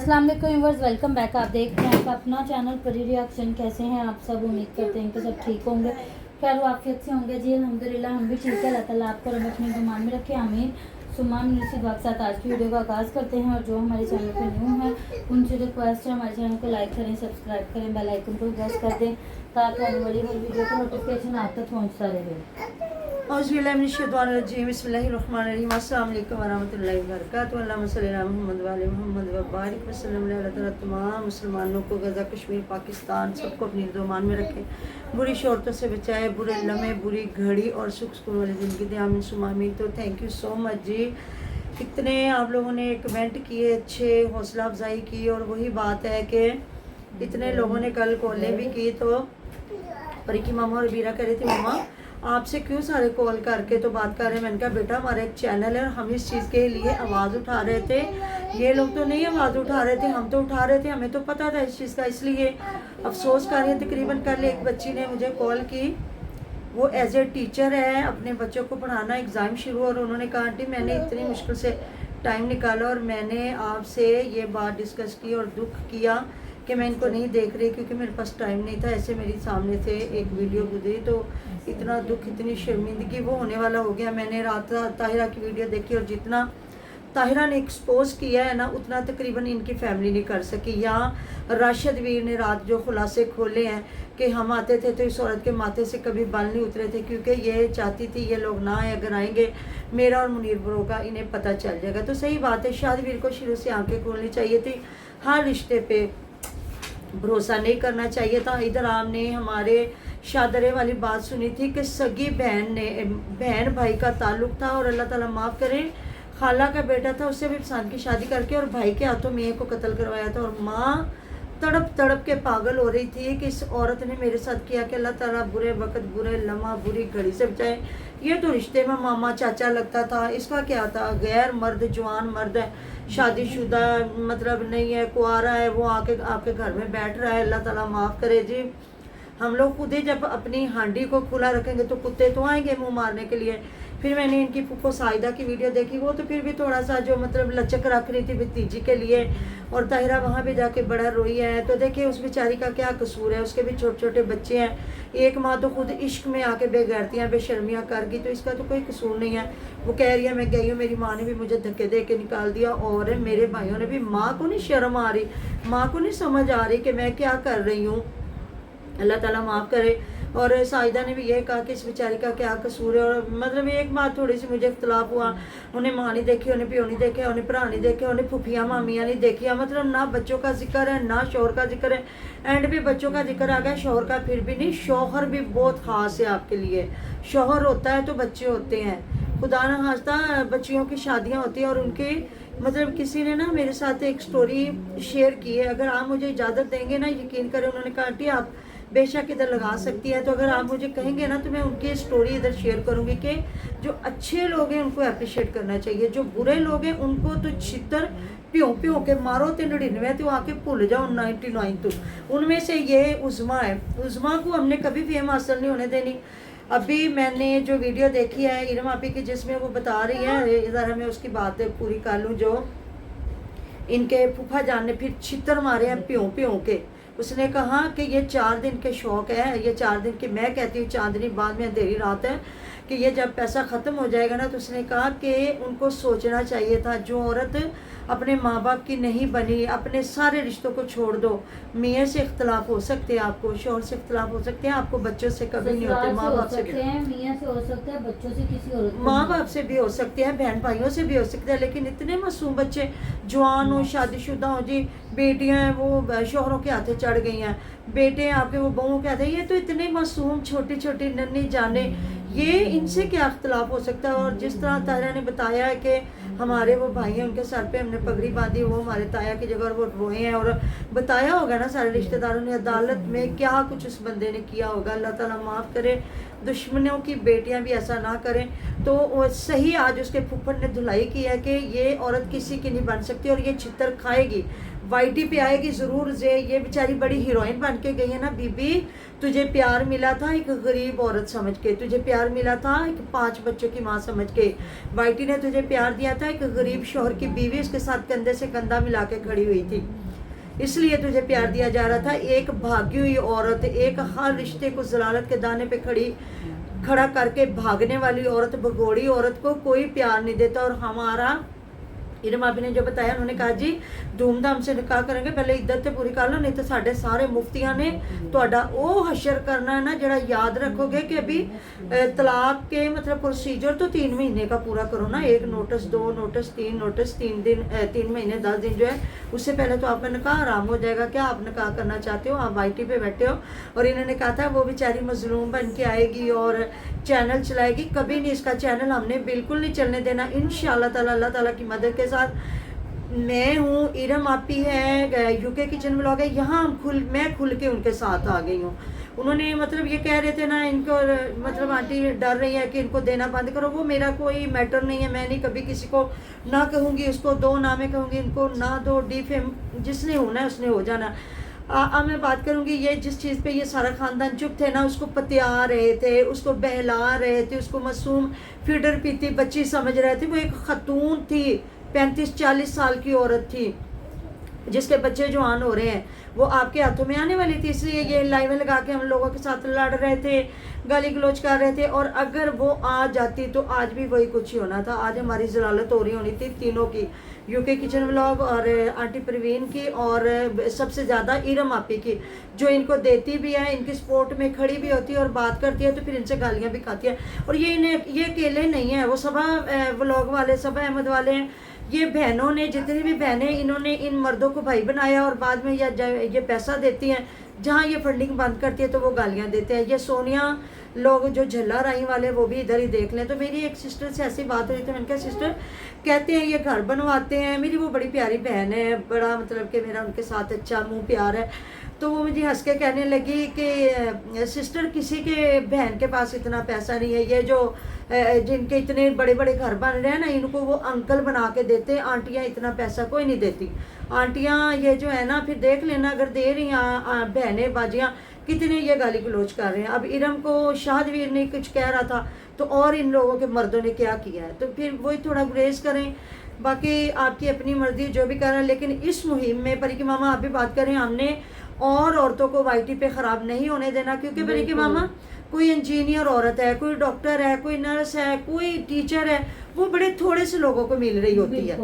अस्सलाम वालेकुम viewers, welcome back. आप देख रहे हैं अपना चैनल परी रिएक्शन। कैसे हैं आप सब? उम्मीद करते हैं कि सब ठीक होंगे, खैर वाफियत से होंगे। जी अल्हम्दुलिल्लाह हम भी ठीक है। अल्लाह ताला आपको रब अपने गुमान में रखे, आमीन। सुमान सी दुआ के साथ आज की वीडियो का आगाज़ करते हैं। और जो हमारे चैनल पर न्यू है उनसे रिक्वेस्ट है हमारे चैनल को लाइक करें, सब्सक्राइब करें, बेल आइकन को प्रेस कर दें ताकि आने वाली हर वीडियो का नोटिफिकेशन आप तक पहुँचता रहे। बिस्मिल्लाहिर्रहमानिर्रहीम, अस्सलाम वालेकुम वरहमतुल्लाहि वबरकातुहू। अल्लाहुम्मा सल्ली अला मुहम्मद व आले मुहम्मद व बारिक वसल्लम। अल्लाह ताला तमाम मुसलमानों को गज़ा, कश्मीर, पाकिस्तान सबको अपनी ज़ुबान में रखे, बुरी शौरतों से बचाए, बुरे लम्हे, बुरी घड़ी और सुख सुकून वाली ज़िंदगी दे, आमीन सुम्मा आमीन। तो थैंक यू सो मच जी। कितने आप लोगों ने कमेंट किए, अच्छे हौसला अफजाई की। और वही बात है कि इतने लोगों ने कल कॉलें भी की। तो परी की मामा और बीरा कह रही थी, मामा आपसे क्यों सारे कॉल करके तो बात कर रहे हैं। मैंने कहा बेटा हमारा एक चैनल है और हम इस चीज़ के लिए आवाज़ उठा रहे थे, ये लोग तो नहीं आवाज़ उठा रहे थे, हम तो उठा रहे थे, हमें तो पता था इस चीज़ का, इसलिए अफसोस कर रही है। तकरीबन कल एक बच्ची ने मुझे कॉल की, वो एज ए टीचर है, अपने बच्चों को पढ़ाना, एग्ज़ाम शुरू, और उन्होंने कहा आंटी मैंने इतनी मुश्किल से टाइम निकाला और मैंने आपसे ये बात डिस्कस की और दुख किया कि मैं इनको नहीं देख रही क्योंकि मेरे पास टाइम नहीं था। ऐसे मेरी सामने से एक वीडियो गुजरी तो इतना दुख, इतनी शर्मिंदगी वो होने वाला हो गया। मैंने रात ताहिरा की वीडियो देखी और जितना ताहिरा ने एक्सपोज किया है ना उतना तकरीबन इनकी फैमिली नहीं कर सकी। यहाँ राशिद वीर ने रात जो खुलासे खोले हैं कि हम आते थे तो इस औरत के माथे से कभी बाल नहीं उतरे थे क्योंकि ये चाहती थी ये लोग ना आए, अगर आएंगे मेरा और मुनीर ब्रो का इन्हें पता चल जाएगा। तो सही बात है, शादी वीर को शुरू से आंखें खोलनी चाहिए थी, हर रिश्ते पे भरोसा नहीं करना चाहिए था। इधर आपने हमारे शादरे वाली बात सुनी थी कि सगी बहन भाई का ताल्लुक था और अल्लाह ताला माफ़ करे खाला का बेटा था, उससे भी इंसान की शादी करके और भाई के हाथों में को कत्ल करवाया था। और माँ तड़प तड़प के पागल हो रही थी कि इस औरत ने मेरे साथ किया कि अल्लाह ताला बुरे वक्त, बुरे लम्हा, बुरी घड़ी से बचाए। ये तो रिश्ते में मामा चाचा लगता था, इसका क्या था? गैर मर्द, जवान मर्द है, शादीशुदा मतलब नहीं है, कुआरा है, वो आके आपके घर में बैठ रहा है। अल्लाह ताला माफ़ करे जी। हम लोग खुद ही जब अपनी हांडी को खुला रखेंगे तो कुत्ते तो आएंगे मुंह मारने के लिए। फिर मैंने इनकी फूफो साइदा की वीडियो देखी, वो तो फिर भी थोड़ा सा जो मतलब लचक रख रही थी भतीजी के लिए, और ताहिरा वहाँ भी जाके बड़ा रोई है। तो देखिए उस बेचारी का क्या कसूर है, उसके भी छोटे छोटे बच्चे हैं। एक माँ तो खुद इश्क में आके बेगैरतियाँ बेशर्मियाँ कर गई, तो इसका तो कोई कसूर नहीं है। वो कह रही है मैं गई हूँ, मेरी माँ ने भी मुझे धक्के दे के निकाल दिया, और मेरे भाइयों ने भी। माँ को नहीं शर्म आ रही, माँ को नहीं समझ आ रही कि मैं क्या कर रही हूँ। अल्लाह ताला माफ़ करे। और साइदा ने भी ये कहा कि इस बेचारी का क्या कसूर है। और मतलब एक बात थोड़ी सी मुझे इख्तलाफ हुआ, उन्हें माँ नहीं देखी, उन्हें प्यो नहीं देखे, उन्हें भरा नहीं देखे, उन्हें फुफियाँ मामियाँ नहीं देखी, मतलब ना बच्चों का जिक्र है ना शोहर का जिक्र है। एंड भी बच्चों का जिक्र आ गया, शोहर का फिर भी नहीं। शोहर भी बहुत ख़ास है आपके लिए, शोहर होता है तो बच्चे होते हैं। खुदा ना खास्ता बच्चियों की शादियाँ होती हैं और उनके मतलब किसी ने ना मेरे साथ एक स्टोरी शेयर की है, अगर आप मुझे इजाज़त देंगे ना, यकीन करें उन्होंने कहा आंटी आप बेशक इधर लगा सकती है, तो अगर आप मुझे कहेंगे ना तो मैं उनकी स्टोरी इधर शेयर करूंगी कि जो अच्छे लोग हैं उनको अप्रिशिएट करना चाहिए, जो बुरे लोग हैं उनको तो छितर प्यों प्यों के मारो। तो 99 तो आके भूल जाओ 99 तो। उनमें से ये उज़मा है, उज़मा को हमने कभी फेम हासिल नहीं होने देनी। अभी मैंने जो वीडियो देखी है इरम आपी की, जिसमें वो बता रही है, इधर मैं उसकी बात पूरी कर लूँ, जो इनके फूफा जान ने फिर छितर मारे हैं प्यों प्यों के। उसने कहा कि ये 4 दिन के शौक़ है, ये 4 दिन की, मैं कहती हूँ चांदनी बाद में अंधेरी रात है, कि ये जब पैसा ख़त्म हो जाएगा ना, तो उसने कहा कि उनको सोचना चाहिए था, जो औरत अपने माँ बाप की नहीं बनी, अपने सारे रिश्तों को छोड़ दो। मियाँ से इख्तलाफ हो सकते हैं, आपको शौहर से इख्तलाफ हो सकते हैं, आपको बच्चों से कभी नहीं होते, माँ बाप से मियाँ से हो सकते हैं, बच्चों से किसी और, माँ बाप से भी हो सकते हैं, बहन भाइयों से भी हो सकते हैं। लेकिन इतने मासूम बच्चे जवान हो, शादीशुदा हो जी, बेटियां हैं वो शोहरों के हाथे चढ़ गई हैं, बेटे हैं आपके वो बहुओं के हाथे, ये तो इतने मासूम छोटी छोटी नन्ही जाने, ये इनसे क्या इख्तलाफ हो सकता है। और जिस तरह ताया ने बताया है कि हमारे वो भाई हैं, उनके सर पे हमने पगड़ी बांधी, वो हमारे ताया की जगह वो रोए हैं, और बताया होगा ना सारे रिश्तेदारों ने, अदालत में क्या कुछ उस बंदे ने किया होगा। अल्लाह ताला माफ़ करे, दुश्मनों की बेटियां भी ऐसा ना करें। तो सही आज उसके फुफ्फड़ ने धुलाई की है कि ये औरत किसी की नहीं बन सकती और ये छितर खाएगी। वाईटी पे आएगी ज़रूर। ये बेचारी बड़ी हीरोइन बन के गई है ना। बीबी तुझे प्यार मिला था एक गरीब औरत समझ के, तुझे प्यार मिला था एक 5 बच्चों की माँ समझ के। वाईटी ने तुझे प्यार दिया था एक गरीब शोहर की बीवी, उसके साथ कंधे से कंधा मिला के खड़ी हुई थी, इसलिए तुझे प्यार दिया जा रहा था। एक भागी हुई औरत, एक हर रिश्ते को जलालत के दाने पे खड़ा करके भागने वाली औरत, भगोड़ी औरत को कोई प्यार नहीं देता। और हमारा इरम आपी ने जो बताया, उन्होंने कहा जी धूमधाम से निकाह करेंगे, पहले इद्दत ते पूरी कर लो, नहीं तो साढ़े सारे मुफ्तियां ने ਤੁਹਾਡਾ ਉਹ हशर करना है ना, जरा याद रखोगे कि अभी तलाक के मतलब प्रोसीजर तो 3 महीने का पूरा करो ना, 1 नोटिस 2 नोटिस 3 नोटिस 3 दिन 3 महीने 10 दिन जो है, उससे पहले तो आपका निकाह आराम हो जाएगा। क्या आप निकाह करना चाहते हो? आप वाईटी पे बैठे हो। और इन्होंने कहा था वो बेचारी मजलूम बन के आएगी और चैनल चलाएगी, कभी नहीं, इसका चैनल हमने बिल्कुल नहीं चलने देना इंशाअल्लाह ताला, अल्लाह ताला की मदद के साथ। मैं हूँ, इरम आपी है, यूके किचन व्लॉग है, यहाँ मैं खुल के उनके साथ आ गई हूँ। उन्होंने मतलब ये कह रहे थे ना इनको, मतलब आंटी डर रही है कि इनको देना बंद करो, वो मेरा कोई मैटर नहीं है। मैं नहीं कभी किसी को ना कहूँगी उसको दो, ना मैं कहूँगी इनको ना दो। डिफेम जिसने होना है उसने हो जाना। अब मैं बात करूँगी, ये जिस चीज़ पे ये सारा ख़ानदान चुप थे ना, उसको पतिया रहे थे, उसको बहला रहे थे, उसको मासूम फीडर पीती बच्ची समझ रहे थे। वो एक खतून थी, 35-40 साल की औरत थी, जिसके बच्चे जवान हो रहे हैं, वो आपके हाथों में आने वाली थी। इसलिए ये लाइव लगा के हम लोगों के साथ लड़ रहे थे, गाली गलोच कर रहे थे। और अगर वो आ जाती तो आज भी वही कुछ ही होना था। आज हमारी जलालत हो रही होनी थी तीनों की, यूके किचन व्लॉग और आंटी परवीन की, और सबसे ज़्यादा इरम आपी की, जो इनको देती भी है, इनकी सपोर्ट में खड़ी भी होती है और बात करती है, तो फिर इनसे गालियाँ भी खाती है। और ये अकेले नहीं है, वो सबा व्लॉग वाले, सबा अहमद वाले हैं, ये बहनों ने, जितनी भी बहनें, इन्होंने इन मर्दों को भाई बनाया और बाद में ये पैसा देती हैं, जहाँ ये फंडिंग बंद करती है तो वो गालियाँ देते हैं। ये सोनिया लोग जो झल्ला राई वाले, वो भी इधर ही देख लें। तो मेरी एक सिस्टर से ऐसी बात हुई थी, मैंने कहा सिस्टर, कहते हैं ये घर बनवाते हैं, मेरी वो बड़ी प्यारी बहन है, बड़ा मतलब कि मेरा उनके साथ अच्छा मुँह प्यार है। तो वो मुझे हंस के कहने लगी कि सिस्टर, किसी के बहन के पास इतना पैसा नहीं है, ये जो जिनके इतने बड़े बड़े घर बन रहे हैं ना, इनको वो अंकल बना के देते हैं, आंटियाँ इतना पैसा कोई नहीं देती। आंटियाँ ये जो है ना, फिर देख लेना, अगर दे रही हैं बहनें बाजियाँ, कितने ये गाली गलोच कर रहे हैं। अब इरम को शाहजवीर ने कुछ कह रहा था, तो और इन लोगों के मर्दों ने क्या किया है, तो फिर वही थोड़ा गुरेज करें। बाकी आपकी अपनी मर्जी, जो भी कर रहे हैं। लेकिन इस मुहिम में परी की मामा आप भी बात करें, हमने और औरतों को वाईटी पे ख़राब नहीं होने देना, क्योंकि परी की मामा कोई इंजीनियर औरत है, कोई डॉक्टर है, कोई नर्स है, कोई टीचर है, वो बड़े थोड़े से लोगों को मिल रही होती है।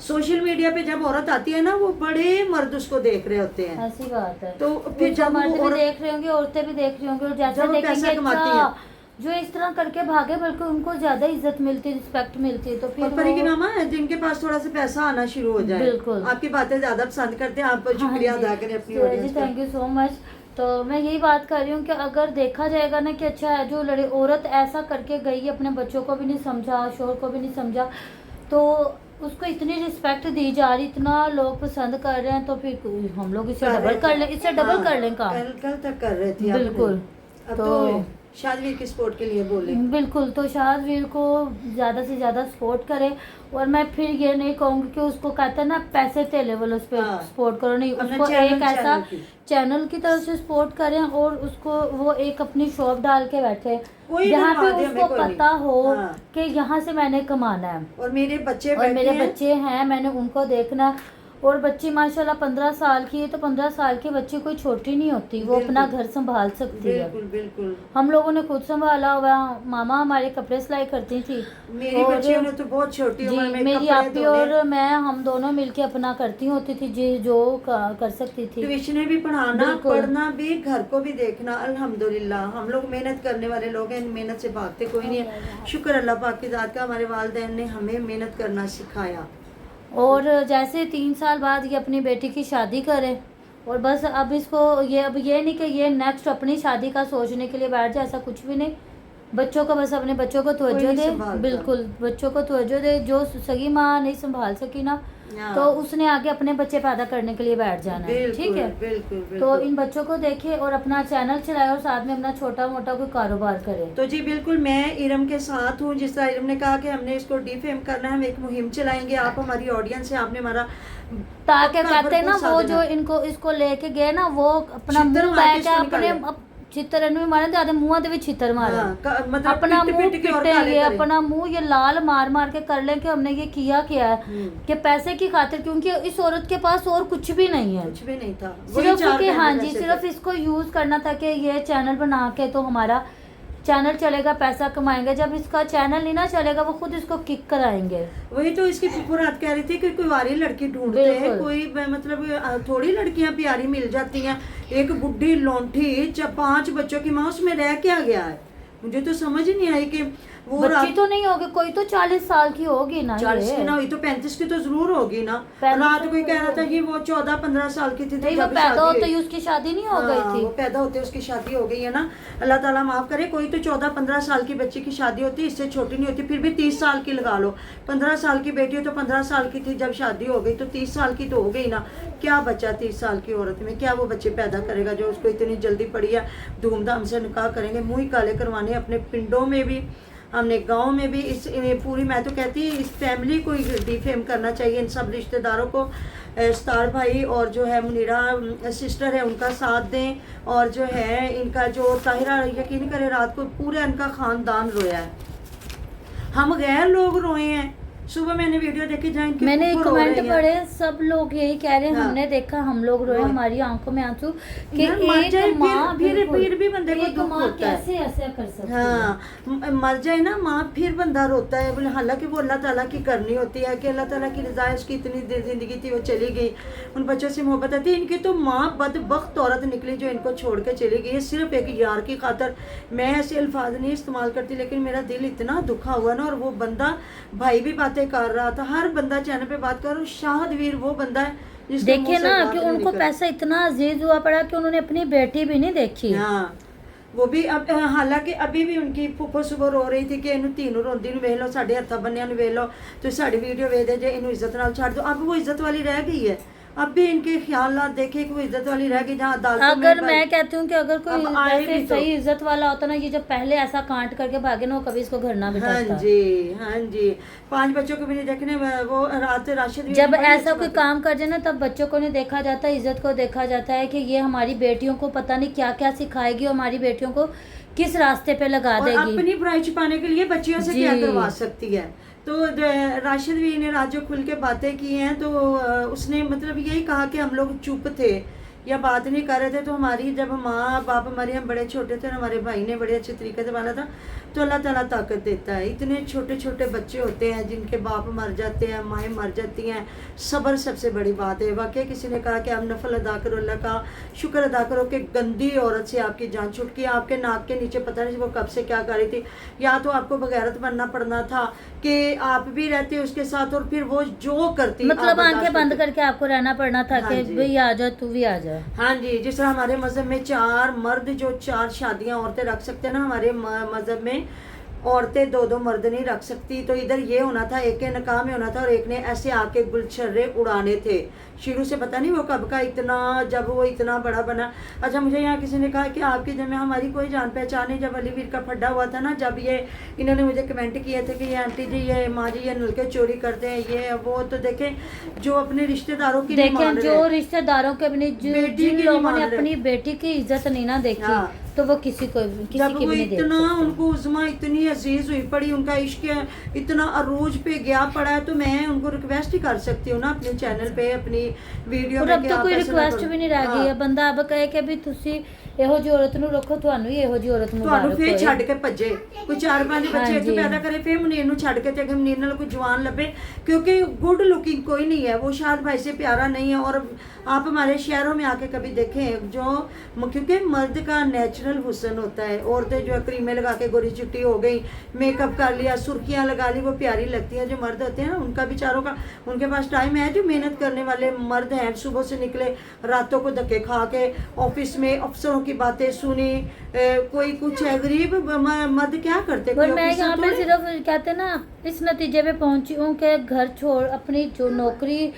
सोशल मीडिया पे जब औरत आती है ना, वो बड़े मर्द उसको देख रहे होते हैं, ऐसी बात है। तो फिर जब मर्द वो भी देख रहे होंगे, औरतें भी देख रही होंगी, और जैसे जब पैसा कमाती अच्छा, है, जो इस तरह करके भागे, बल्कि उनको ज्यादा इज्जत मिलती है, रिस्पेक्ट मिलती है। तो फिर परी की मामा जिनके पास थोड़ा सा पैसा आना शुरू हो जाए, बिल्कुल आपकी बातें ज्यादा पसंद करते हैं। आप शुक्रिया अदा करें अपनी ऑडियंस का। Thank you so much. तो मैं यही बात कर रही हूँ कि अगर देखा जाएगा ना कि अच्छा है, जो औरत ऐसा करके गई, अपने बच्चों को भी नहीं समझा, शोहर को भी नहीं समझा, तो उसको इतनी रिस्पेक्ट दी जा रही, इतना लोग पसंद कर रहे हैं, तो फिर हम लोग इसे डबल कर लें, इससे डबल कर लें काम। कल तक कर रहे थे बिल्कुल। अब तो शादवीर की सपोर्ट के लिए बोले, बिल्कुल। तो शादवीर को ज़्यादा से ज़्यादा सपोर्ट करे। और मैं फिर ये नहीं कहूँगी कि उसको कहते हैं ना पैसे तेले वाले, उस पर सपोर्ट करो, नहीं, उसको एक ऐसा चैनल की तरफ से सपोर्ट करें, और उसको वो एक अपनी शॉप डाल के बैठे, जहाँ पे उसको पता हो कि यहाँ से मैंने कमाना है, और मेरे बच्चे हैं, मैंने उनको देखना है। और बच्ची माशाल्लाह 15 साल की है, तो 15 साल की बच्ची कोई छोटी नहीं होती, वो अपना घर संभाल सकती है। बिल्कुल। हम लोगों ने खुद संभाला हुआ। मामा हमारे कपड़े सिलाई करती थी, मेरी बच्चियों ने तो बहुत छोटी उम्र में मेरी आपी और मैं, हम दोनों मिलके अपना करती होती थी, जो कर सकती थी। ट्यूशन भी पढ़ाना, पढ़ना भी, घर को भी देखना। अल्हम्दुलिल्लाह हम लोग मेहनत करने वाले लोग हैं, मेहनत से भागते कोई नहीं है। शुक्र अल्लाह पाक की ज़ात का, हमारे वालिदैन ने हमें मेहनत करना सिखाया। और जैसे 3 साल बाद ये अपनी बेटी की शादी करे, और बस अब इसको अब ये नहीं कि ये नेक्स्ट अपनी शादी का सोचने के लिए बैठ जाए, ऐसा कुछ भी नहीं। बच्चों को बस अपने बच्चों को तवज्जो दे, बिल्कुल बच्चों को तवज्जो दे। जो सगी माँ नहीं संभाल सकी ना, हाँ। तो उसने आगे अपने बच्चे पैदा करने के लिए बैठ जाना है, ठीक है। बिल्कुल तो बिल्कुल। इन बच्चों को देखे और अपना चैनल चलाए और साथ में अपना छोटा मोटा कोई कारोबार करे। तो जी बिल्कुल मैं इरम के साथ हूँ। जिस तरह इरम ने कहा कि हमने इसको डिफेम करना है, हम एक मुहिम चलाएंगे। आप हमारी ऑडियंस है, आपने हमारा ताकि पक्का कहते हैं ना भरपूर वो साथ जो देना। इनको इसको लेके गए ना वो अपना छितर मुंह मार के बैठ इसको अपने निकाले। चित्तर भी मारे तो आधे मुंह भी छितर मारे। हाँ, मतलब अपना पिट मुंह पिट के और पिटे काले ये करे। अपना मुंह ये लाल मार मार के कर ले कि हमने ये किया क्या है कि पैसे की खातिर, क्योंकि इस औरत के पास और कुछ भी नहीं है, कुछ भी नहीं था, वही सिर्फ चार कि पैसे हाँ जी पैसे सिर्फ थे। इसको यूज करना था कि ये चैनल बना के तो हमारा चैनल चलेगा, पैसा कमाएंगे। जब इसका चैनल नहीं ना चलेगा वो खुद इसको किक कराएंगे। वही तो इसकी फुफुरात कह रही थी कि कोई वारी लड़की ढूंढते हैं, बिल्कुल। कोई मतलब थोड़ी लड़कियां प्यारी मिल जाती हैं। एक बुढ़ी लौंठी 5 बच्चों की माँ, उसमें रह क्या गया है? मुझे तो समझ ही नहीं आई कि वो बच्ची तो नहीं होगी, कोई तो 40 साल की होगी ना 40 की ये। ना हुई तो 35 की तो जरूर होगी ना। 35 रात कोई कह रहा था कि वो 14-15 साल की थी नहीं वो जब पैदा शादी होते हुई। ही उसकी शादी नहीं हो हाँ, गई वो थी। पैदा होते उसकी शादी हो गई है ना। अल्लाह ताला माफ करे, कोई तो 14-15 साल की बच्ची की शादी होती, इससे छोटी नहीं होती। फिर भी 30 साल की लगा लो, 15 साल की बेटी हो तो 15 साल की थी जब शादी हो गई, तो 30 साल की तो हो गई ना। क्या बच्चा 30 साल की औरत में, क्या वो बच्चे पैदा करेगा जो उसको इतनी जल्दी पड़ी है? धूमधाम से निकाह करेंगे, मुँह ही काले करवाने अपने पिंडों में भी, हमने गांव में भी। पूरी मैं तो कहती इस फैमिली को डिफेम करना चाहिए, इन सब रिश्तेदारों को। स्टार भाई और जो है मुनीरा सिस्टर है उनका साथ दें, और जो है इनका जो ताहिरा, यकीन करें रात को पूरा इनका खानदान रोया है। हम गैर लोग रोए हैं। सुबह मैंने वीडियो देखी जहाँ की मैंने फूफू रो कमेंट रही हैं। पढ़े, सब लोग यही कह रहे हैं, हाँ। हमने देखा, हम लोग रोए, हाँ। हमारी आंखों में आंसू कि यार, मर जाए एक माँ फिर भी बंदे को एक दुख माँ होता है। कैसे ऐसा कर सकती है। हाँ, मर जाए ना माँ फिर बंदा रोता है। बोले हालांकि वो अल्लाह ताला की करनी होती है कि अल्लाह ताला की रज़ा है, उसकी इतनी देर जिंदगी थी वो चली गई, उन बच्चों से मोहब्बत थी। इनकी तो माँ बदबख्त औरत निकली जो इनको छोड़ के चली गई है सिर्फ एक यार की खातर। मैं ऐसे अल्फाज नहीं इस्तेमाल करती, लेकिन मेरा दिल इतना दुखा हुआ ना। और वो बंदा, भाई भी बातें कर रहा था, हर बंदा चैनल पे बात कर, शाहद वीर वो बंदा है जिसके मुंह देखिए से ना बात कि नहीं उनको निकलती। पैसा इतना अजीज हुआ पड़ा कि उन्होंने अपनी बेटी भी नहीं देखी। हाँ, वो भी अब हालांकि अभी भी उनकी फुफो सुबह रो रही थी कि इन्हू तीनों रोंदी ਨੂੰ ਵੇਖ ਲਓ, ਸਾਡੇ ਹੱਥਾਂ ਬੰਨਿਆਂ ਨੂੰ ਵੇਖ ਲਓ, ਤੁਸੀਂ ਸਾਡੀ ਵੀਡੀਓ ਵੇਖਦੇ ਜੇ, ਇਹਨੂੰ ਇੱਜ਼ਤ ਨਾਲ ਛੱਡ दो। अब वो इज्जत वाली रह गई है। अब भी इनके ख्यालात देखे कि वो इज्जत वाली रह गई जहाँ अदालतों में अगर मैं कहती हूँ कि अगर कोई अब आए वैसे भी तो। सही इज्जत वाला होता ना, ये जब पहले ऐसा कांट करके भागे ना, वो कभी इसको घर ना हाँ बिठाता। जी, हाँ जी, 5 बच्चों को भी नहीं देखने। वो रात राशिद भी जब बड़ी ऐसा अच्छी कोई बात है। काम कर जाए ना तब बच्चों को नहीं देखा जाता, इज्जत को देखा जाता है कि ये हमारी बेटियों को पता नहीं क्या क्या सिखाएगी, और हमारी बेटियों को किस रास्ते पे लगा और देगी। अपनी बुराई छुपाने के लिए बच्चियों से क्या जी। करवा सकती है। तो राशिद भी ने रात जो खुल के बातें की हैं, तो उसने मतलब यही कहा कि हम लोग चुप थे या बात नहीं कर रहे थे। तो हमारी जब माँ बाप हमारे, हम बड़े छोटे थे और हमारे भाई ने बड़े अच्छे तरीके से पाला था, तो अल्लाह ताला ताकत देता है। इतने छोटे छोटे बच्चे होते हैं जिनके बाप मर जाते हैं, माएँ मर जाती हैं, सब्र सबसे बड़ी बात है। वाकई किसी ने कहा कि आप नफल अदा करो, अल्लाह का शुक्र अदा करो कि गंदी औरत से आपकी जान छूट गई। आपके नाक के नीचे पता नहीं वो कब से क्या कर रही थी। या तो आपको बगैरत बनना पड़ना था कि आप भी रहते उसके साथ, और फिर वो जो करती मतलब आप आंखें बर्दाश्त बंद करते। करके आपको रहना पड़ना था हाँ कि जी। भाई आ जा, तू भी आ जा। हाँ जी, जिस तरह हमारे मजहब में 4 मर्द जो 4 शादियां औरतें रख सकते हैं ना, हमारे मजहब में औरतें 2-2 मर्द नहीं रख सकती। तो इधर ये होना था, एक के निकाह में होना था और एक ने ऐसे आके गुलछर्रे उड़ाने थे शुरू से। पता नहीं वो कब का इतना, जब वो इतना बड़ा बना। अच्छा, मुझे यहाँ किसी ने कहा कि आपकी जब में हमारी कोई जान पहचान नहीं, जब अलीवीर का फड्डा हुआ था ना, जब ये इन्होंने मुझे कमेंट किए थे कि ये आंटी जी, ये माँ जी, ये नलके चोरी करते हैं, ये वो। तो देखें जो अपने रिश्तेदारों की नहीं मान देखें रहे। जो रिश्तेदारों के अपनी बेटी जिन की लोगों नहीं ने मान रहे। अपनी बेटी की इज्जत नहीं ना देखी, हाँ। तो वो किसी जब की वो भी नहीं देख इतना, सकते। उनको उज़्मा इतनी अजीज हुई पड़ी, उनका इश्क इतना अरूज पे गया पड़ा है, तो मैं उनको रिक्वेस्ट ही कर सकती हूँ ना अपने चैनल पे, अपनी वीडियो और में अब कि तो आप कोई ऐसा ना रिक्वेस्ट करो। भी नहीं रह गई है। बंदा अब कहे कि भी ਤੁਸੀਂ ਇਹੋ ਜਿਹੀ ਔਰਤ ਨੂੰ ਰੱਖੋ, ਤੁਹਾਨੂੰ ਹੀ ਇਹੋ ਜਿਹੀ ਔਰਤ ਤੁਹਾਨੂੰ ਮੁਬਾਰਕ ਫੇਰ ਹੋਏ। ਛੱਡ ਕੇ ਭੱਜੇ, ਕੋਈ 4-5 ਬੱਚੇ ਇੱਥੇ ਹਾਂਜੀ। ਪੈਦਾ ਕਰੇ, ਫੇਰ ਮੁਨੀਰ ਨੂੰ ਛੱਡ ਕੇ ਤੇ ਅगर मुनीर ਨਾਲ कोई जवान लगे, क्योंकि गुड लुकिंग कोई नहीं है, वो शायद भाई से प्यारा नहीं है। और आप हमारे शहरों में आके कभी देखें, जो क्योंकि मर्द का नेचुरल हुस्न होता है, औरतें जो क्रीमें लगा के गोरी चिट्टी हो गई, मेकअप कर लिया, सुर्खियाँ लगा ली, वो प्यारी लगती हैं। जो मर्द होते हैं ना, उनका बेचारों का, उनके पास टाइम है। जो मेहनत करने वाले मर्द हैं, सुबह से निकले, रातों को धक्के खा के ऑफिस में अफसरों की की बातें सुनी, कोई कुछ है, गरीब मर्द क्या करते, पर कोई मैं ऑफिसर यहाँ पे थोड़े। सिर्फ कहते हैं ना इस नतीजे पे पहुंची हूँ कि घर छोड़ अपनी जो नौकरी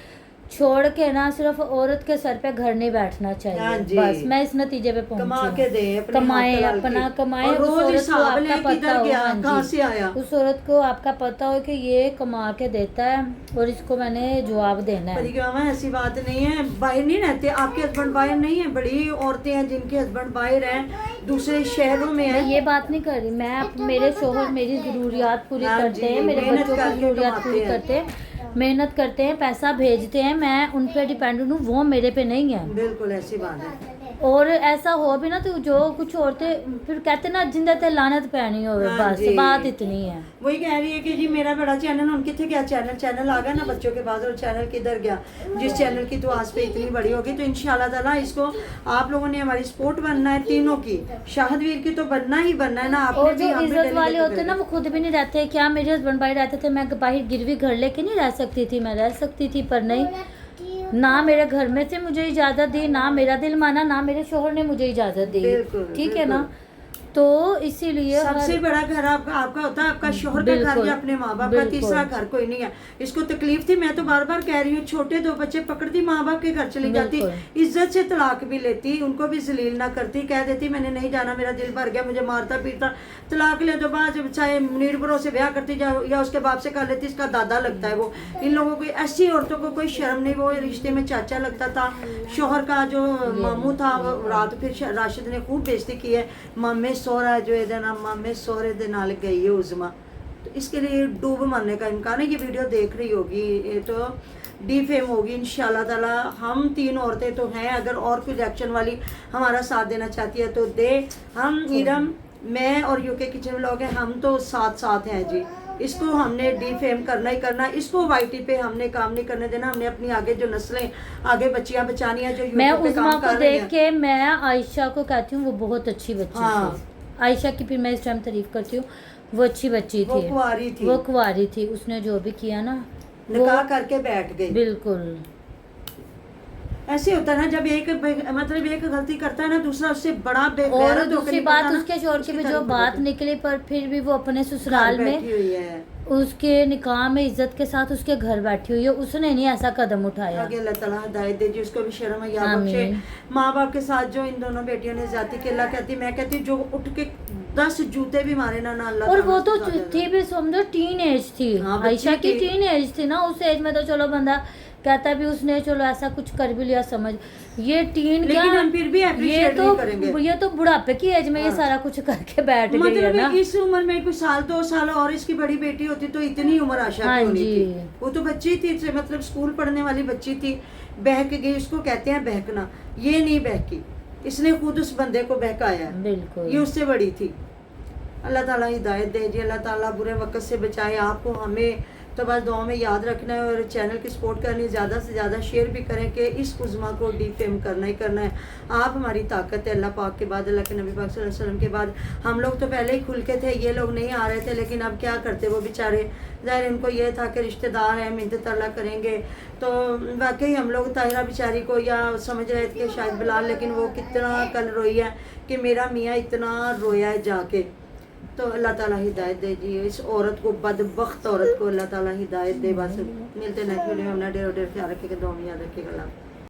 छोड़ के ना सिर्फ औरत के सर पे घर नहीं बैठना हाँ चाहिए। जी। बस मैं इस नतीजे पे कमा पहुंची के हूँ। दे, अपने कमाए हाथ हलाल अपना की। कमाए, और उस रोज औरत को हिसाब ले आपका किधर पता हो, गया, हाँ कहाँ जी, से आया। उस औरत को आपका पता हो कि ये कमा के देता है और इसको मैंने जवाब देना पर है। क्या मैं, ऐसी बात नहीं है, बाहर नहीं रहते आपके हस्बैंड, बाहर नहीं है, बड़ी औरतें हैं जिनके हस्बैंड बाहर हैं, दूसरे शहरों में मैं हैं। ये बात नहीं कर रही, मैं मेरे शोहर मेरी ज़रूरियात पूरी हाँ करते जी, हैं, मेरे मेहनत बच्चों की करके ज़रूरियात कमाते पूरी हैं। करते हैं, मेहनत करते हैं, पैसा भेजते हैं, मैं उन पे डिपेंडेंट हूँ, वो मेरे पे नहीं है। बिल्कुल ऐसी बात है। और ऐसा हो भी ना तो जो कुछ औरतें फिर कहते ना जिंदे ते लानत पैनी हो, हाँ बस जी। बात इतनी है। वही कह रही है कि जी मेरा बड़ा चैनल, उनके थे क्या चैनल आ गया ना बच्चों के पास, और चैनल किधर गया। जिस चैनल की तो आज पे इतनी बड़ी होगी, तो इंशाल्लाह ताला इसको आप लोगों ने हमारी सपोर्ट बनना है, तीनों की, शाहदवीर की तो बनना ही बनना है ना। आपने और भी जो हम भी इज्जत डेली वाले लेके होते हैं ना गए। वो खुद भी नहीं रहते। क्या मेरे हस्बैंड भाई रहते थे, मैं बाहर गिरवी घर लेके नहीं रह सकती थी, मैं रह सकती थी, पर नहीं, ना मेरे घर में से मुझे इजाज़त दी, ना मेरा दिल माना, ना मेरे शोहर ने मुझे इजाज़त दी। बिल्कुल, ठीक है ना, बिल्कुल। तो इसीलिए सबसे बड़ा घर आपका होता है आपका शोहर का घर बिल्कुल, या अपने माँ बाप का, बिल्कुल। तीसरा घर कोई नहीं है। इसको तकलीफ थी, मैं तो बार बार कह रही हूँ, छोटे 2 बच्चे पकड़ती, माँ बाप के घर चली जाती, बिल्कुल। इज्जत से तलाक भी लेती, उनको भी जलील ना करती, कह देती मैंने नहीं जाना, मेरा दिल भर गया, मुझे मारता पीटता, तलाक ले दो, बाद चाहे मुनीर बरो से ब्याह करती जाओ या उसके बाप से कर लेती, इसका दादा लगता है वो। इन लोगों को, ऐसी औरतों को कोई शर्म नहीं, वो रिश्ते में चाचा लगता था। शोहर का जो मामू था वो रात, फिर राशिद ने खूब बेइज्जती की है, मामे सोहरा जो है ना, मामे सोहरे दे नाल गई है उज़मा, तो इसके लिए डूब मरने का इम्कान है। ये वीडियो देख रही होगी, ये तो डिफेम होगी इंशाल्लाह ताला। हम 3 औरतें तो हैं, अगर और कोई रिएक्शन वाली हमारा साथ देना चाहती है तो दे। हम नीरम, मैं और यूके किचन व्लॉग है, हम तो साथ हैं जी। इसको हमने डिफेम करना ही करना, इसको वाईटी पे हमने काम नहीं करने देना। हमने अपनी आगे जो नस्लें, आगे बच्चियां बचानी है जो मैं यूट्यूब पे उज़मा काम को कर रही देख हैं। के मैं आयशा को कहती हूँ वो बहुत अच्छी बच्ची हाँ। थी। आयशा की फिर मैं इस टाइम तारीफ करती हूँ, वो अच्छी बच्ची वो थी, कुंवारी थी, वो कुंवारी थी, उसने जो भी किया ना निकाह करके बैठ गई। बिल्कुल। ऐसे होता है ना, जब एक मतलब एक गलती करता है ना, दूसरा उससे बड़ा और बेगैरत होकर दूसरी निकलता बात ना, उसके शोहर की उसकी भी जो तारीफ बात करते हैं। निकली, पर फिर भी वो अपने घर ससुराल बैठी में हुई है। उसके निकाह में इज्जत के साथ उसके घर बैठी हुई है, उसने नहीं ऐसा कदम उठाया। आगे अल्लाह ताला हिदायत दे जी, उसको भी शर्म हया बख्शे। आमीन। माँ बाप के साथ जो इन दोनों बेटियों ने जाती के, अल्लाह कहती, मैं कहती जो उठ के 10 जूते भी मारे ना अल्लाह और ताला वो तो उसको सजा थी दे। भी समझो टीन एज थी। हाँ, बच्ची आयशा की थी। टीन एज थी ना, उस एज में तो चलो बंदा कहता भी उसने चलो ऐसा कुछ कर भी लिया समझ, ये टीन क्या, लेकिन हम फिर भी ये appreciate नहीं करेंगे। तो ये तो बुढ़ापे की एज में ये हाँ। सारा कुछ करके बैठ गई है मतलब ना। इस उम्र में कुछ साल 2 साल और इसकी बड़ी बेटी होती तो इतनी उम्र आशा हाँ की होनी जी। थी। वो तो बच्ची थी, मतलब स्कूल पढ़ने वाली बच्ची थी, बहक गई, उसको कहते हैं बहकना। ये नहीं बहकी, इसने खुद उस बंदे को बहकाया है, बिल्कुल। ये उससे बड़ी थी। अल्लाह ताला हिदायत दे जी, अल्लाह ताला बुरे वक्त से बचाए आपको, हमें। तो बस दुआ में याद रखना है और चैनल की सपोर्ट करनी है, ज़्यादा से ज़्यादा शेयर भी करें कि इस उज़मा को डिफेम करना ही करना है। आप हमारी ताकत है, अल्लाह पाक के बाद, अल्लाह के नबी पाक सल्लल्लाहु अलैहि वसल्लम के बाद। हम लोग तो पहले ही खुल के थे, ये लोग नहीं आ रहे थे, लेकिन अब क्या करते वो बेचारे, ज़ाहिर उनको ये था कि रिश्तेदार हैं, मिन्नत तरला करेंगे। तो वाकई हम लोग ताहिरा बेचारी को या समझ रहे थे कि शायद बिलाल, लेकिन वो कितना कल रोई है कि मेरा मियाँ इतना रोया है जाके। तो अल्लाह ताला हिदायत दे जी इस औरत को, बदबख्त औरत को अल्लाह ताला हिदायत दे। बस मिलते नेक्स्ट वीडियो में, अपना ढेर ख्याल रखिएगा, दुआ में याद रखिएगा। अल्लाह।